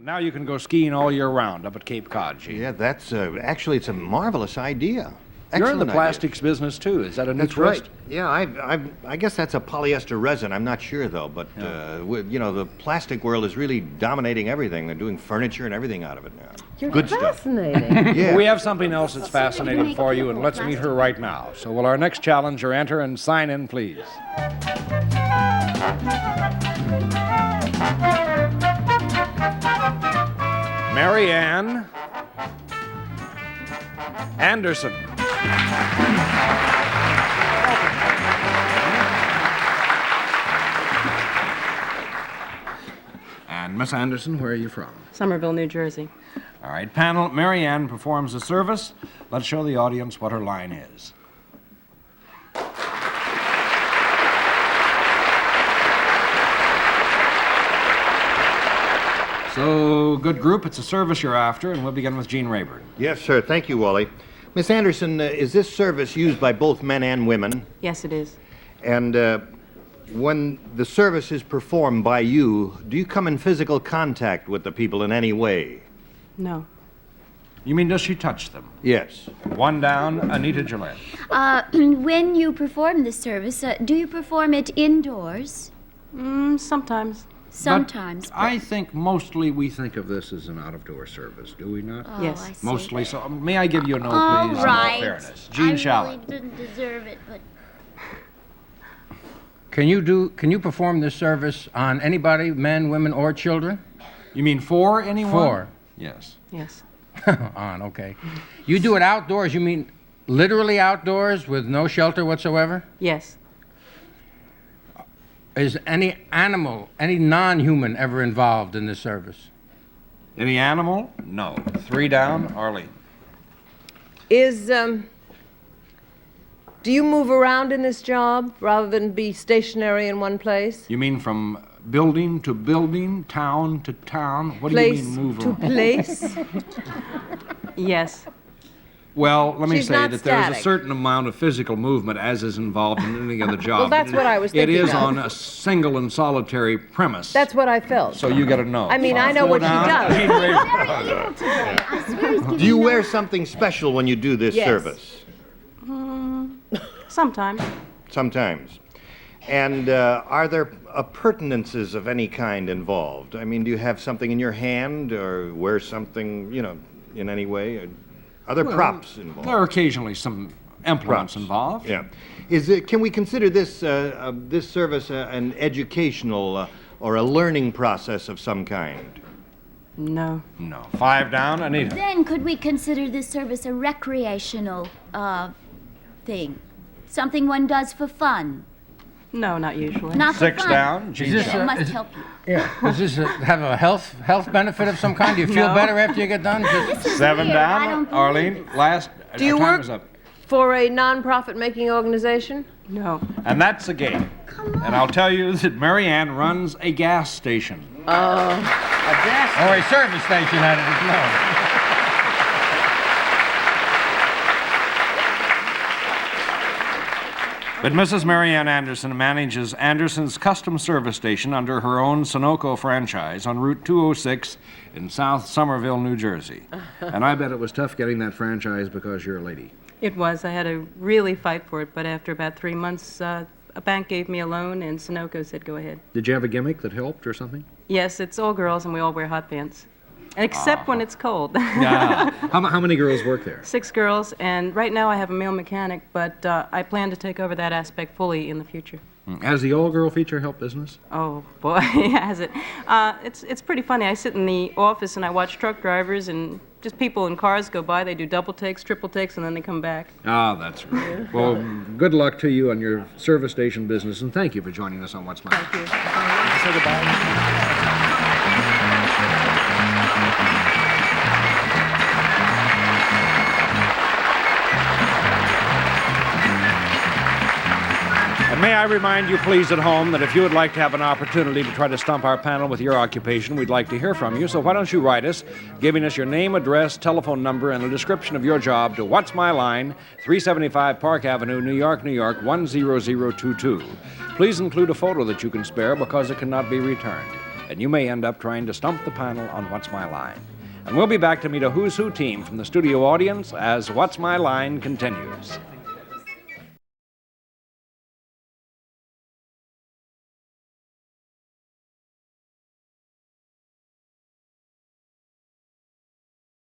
Now you can go skiing all year round up at Cape Cod, Gene. Yeah, that's actually it's a marvelous idea. You're in the Excellent idea. plastics business too. Is that a new That's twist? right. Yeah, I guess that's a polyester resin. I'm not sure though, but you know, the plastic world is really dominating everything. They're doing furniture and everything out of it now. You're Good stuff. fascinating. Yeah. We have something else that's fascinating for you, and let's meet her right now. So will our next challenger enter and sign in, please? Mary Ann Anderson. And Miss Anderson, where are you from? Somerville, New Jersey. All right, panel, Mary Ann performs a service. Let's show the audience what her line is. So, good group, it's a service you're after, and we'll begin with Gene Rayburn. Yes, sir. Thank you, Wally. Miss Anderson, is this service used by both men and women? Yes, it is. And when the service is performed by you, do you come in physical contact with the people in any way? No. You mean, does she touch them? Yes. One down, Anita Gillette. When you perform the service, do you perform it indoors? Sometimes. Sometimes. But I think mostly we think of this as an out-of-door service, do we not? Oh, Yes. I see. Mostly so. May I give you a no, All please, right. in all fairness? Gene I Shalit. really didn't deserve it, but Can you perform this service on anybody, men, women, or children? You mean for anyone? For. Yes. Yes. On, okay. You do it outdoors, you mean literally outdoors with no shelter whatsoever? Yes. Is any animal, any non-human ever involved in this service? Any animal? No. Three down, Arlene. Do you move around in this job rather than be stationary in one place? You mean from building to building, town to town? What Place do you mean move to around? place? Yes. Well, let me She's say not that there's a static. certain amount of physical movement as is involved in any other job. Well, that's what I was thinking It is of. on a single and solitary premise. That's what I felt. So you got to know. I mean, I know what she does. Gene Rayburn. I swear he's giving Do you me wear something special when you do this Yes. service? Sometimes. Sometimes. And are there appurtenances of any kind involved? I mean, do you have something in your hand or wear something, you know, in any way? Are there props involved? There are occasionally some implements Props. involved. Yeah. Can we consider this this service an educational or a learning process of some kind? No. No. Five down, Anita. Then could we consider this service a recreational thing? Something one does for fun? No, not usually. Not for Six fun. down, Gene this It Shalit. must help you. Yeah. Does this have a health benefit of some kind? Do you feel No. better after you get done? This is Seven weird. I down, don't believe Arlene. it. Last. Do you our time work is up. for a non-profit making organization? No. And that's a game. Come on. And I'll tell you that Mary Ann runs a gas station. Or a service station at it? No. But Mrs. Mary Ann Anderson manages Anderson's Custom Service Station under her own Sunoco franchise on Route 206 in South Somerville, New Jersey. And I bet it was tough getting that franchise because you're a lady. It was. I had to really fight for it, but after about 3 months, a bank gave me a loan, and Sunoco said go ahead. Did you have a gimmick that helped or something? Yes, it's all girls, and we all wear hot pants. Except when it's cold. Yeah. How many girls work there? 6 girls, and right now I have a male mechanic, but I plan to take over that aspect fully in the future. Has the all-girl feature helped business? Oh boy, has it? It's pretty funny. I sit in the office and I watch truck drivers and just people in cars go by. They do double takes, triple takes, and then they come back. Ah, that's great. Well, good luck to you on your service station business, and thank you for joining us on What's Mine. Thank you. Say goodbye. And may I remind you, please, at home, that if you would like to have an opportunity to try to stump our panel with your occupation, we'd like to hear from you. So why don't you write us, giving us your name, address, telephone number, and a description of your job to What's My Line, 375 Park Avenue, New York, 10022. Please include a photo that you can spare because it cannot be returned. and you may end up trying to stump the panel on What's My Line. And we'll be back to meet a who's who team from the studio audience as What's My Line continues.